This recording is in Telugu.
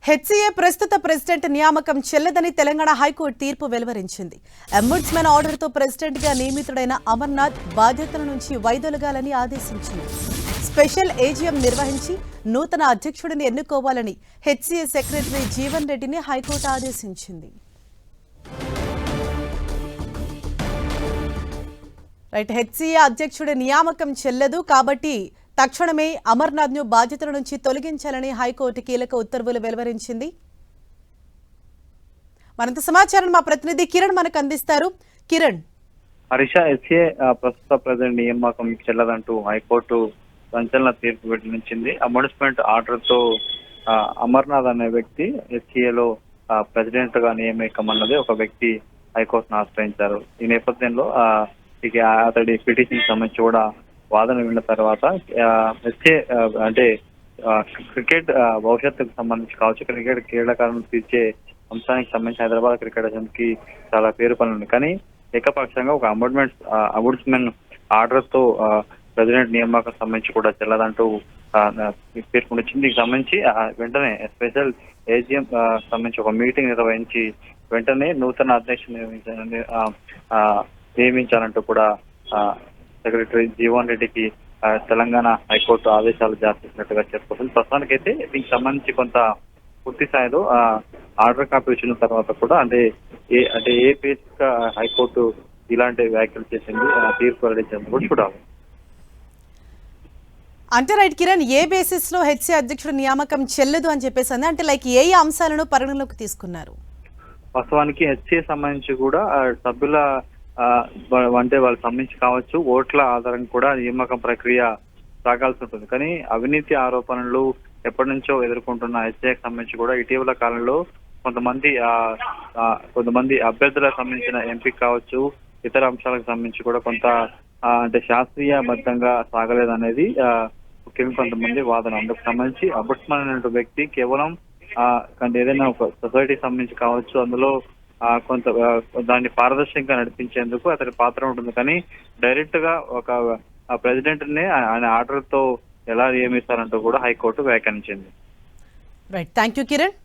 హెచ్సీఏ ప్రస్తుత ప్రెసిడెంట్ నియామకం చెల్లదని తెలంగాణ హైకోర్టు తీర్పు వెలువరించింది. అంబుడ్స్మన్ ఆర్డర్తో ప్రెసిడెంట్గా నియమితుడైన అమర్నాథ్ బాధ్యతల నుంచి వైదొలగాలని ఆదేశించింది. స్పెషల్ ఏజీఎం నిర్వహించి నూతన అధ్యక్షుడిని ఎన్నుకోవాలని హెచ్సీఏ సెక్రటరీ జీవన్ రెడ్డిని హైకోర్టు ఆదేశించింది. హెచ్సీఏ అధ్యక్షుడి నియామకం చెల్లదు కాబట్టి తక్షణమే అమర్నాథ్ను బాధ్యతల నుంచి తొలగించాలని హైకోర్టు కీలక ఉత్తర్వులు వెలువరించింది. మరింత సమాచారం మా ప్రతినిధి కిరణ్ మనకు అందిస్తారు. కిరణ్, హరీష, హెచ్సీఏ ప్రస్తుత ప్రెసిడెంట్ నియామకం చెల్లదంటూ హైకోర్టు సంచలన తీర్పు వెలువరించింది. అంబుడ్స్మన్ ఆర్డర్ తో అమర్నాథ్ అనే వ్యక్తి హెచ్సీఏలో ప్రెసిడెంట్ గా నియమికమన్నది ఒక వ్యక్తి హైకోర్టును ఆశ్రయించారు. ఈ నేపథ్యంలో ఇక అతడి పిటిషన్ సంబంధించి కూడా వాదన విన్న తర్వాత హెచ్సీఏ అంటే క్రికెట్ భవిష్యత్తుకు సంబంధించి కావచ్చు, క్రికెట్ క్రీడాకారులను తీర్చే అంశానికి సంబంధించి హైదరాబాద్ క్రికెట్ అసోసియేషన్కి చాలా పేరు పనుంది. కానీ ఏకపక్షంగా ఒక అంబుడ్స్మన్ ఆర్డర్ తో ప్రెసిడెంట్ నియామకం సంబంధించి కూడా చెల్లదంటూ పేర్కొనిచ్చింది. దీనికి సంబంధించి వెంటనే స్పెషల్ ఏజీఎం సంబంధించి ఒక మీటింగ్ నిర్వహించి వెంటనే నూతన అధ్యక్షుని నియమించాలంటూ కూడా సెక్రటరీ జీవన్ రెడ్డికి తెలంగాణ హైకోర్టు ఆదేశాలు జారీ చేసినట్టుగా చెప్పుకోవచ్చు. ప్రస్తుతానికైతే దీనికి సంబంధించి కొంత పూర్తి స్థాయిలో ఆర్డర్ కాపీ వచ్చిన తర్వాత కూడా అంటే ఏ బేసిక్ గా హైకోర్టు ఇలాంటి వ్యాఖ్యలు చేసింది, తీర్పు వెల్లడించింది కూడా చూడాలి. అంటే కిరణ్, ఏ బేసిస్ లో హెచ్సీ అధ్యక్షుడు నియామకం చెల్లదు అని చెప్పేసి అంటే ఏ అంశాలను పరిగణలోకి తీసుకున్నారు? వాస్తవానికి హెచ్సీ సంబంధించి కూడా సభ్యుల అంటే వాళ్ళకి సంబంధించి కావచ్చు ఓట్ల ఆధారంగా కూడా నియామకం ప్రక్రియ సాగాల్సి ఉంటుంది. కానీ అవినీతి ఆరోపణలు ఎప్పటి నుంచో ఎదుర్కొంటున్న హెచ్సీకి సంబంధించి కూడా ఇటీవల కాలంలో కొంతమంది అభ్యర్థులకు సంబంధించిన ఎంపిక కావచ్చు, ఇతర అంశాలకు సంబంధించి కూడా కొంత అంటే శాస్త్రీయబద్ధంగా సాగలేదనేది ముఖ్యంగా కొంతమంది వాదన. అందుకు సంబంధించి అంబుడ్స్మన్ అనే వ్యక్తి కేవలం ఏదైనా ఒక సొసైటీకి సంబంధించి కావచ్చు అందులో కొంత దాన్ని పారదర్శకంగా నడిపించేందుకు అతని పాత్ర ఉంటుంది. కానీ డైరెక్ట్ గా ఒక ప్రెసిడెంట్ ని ఆయన ఆర్డర్ తో ఎలా నియమిస్తారంటూ కూడా హైకోర్టు వ్యాఖ్యానించింది. Right, thank you Kiran.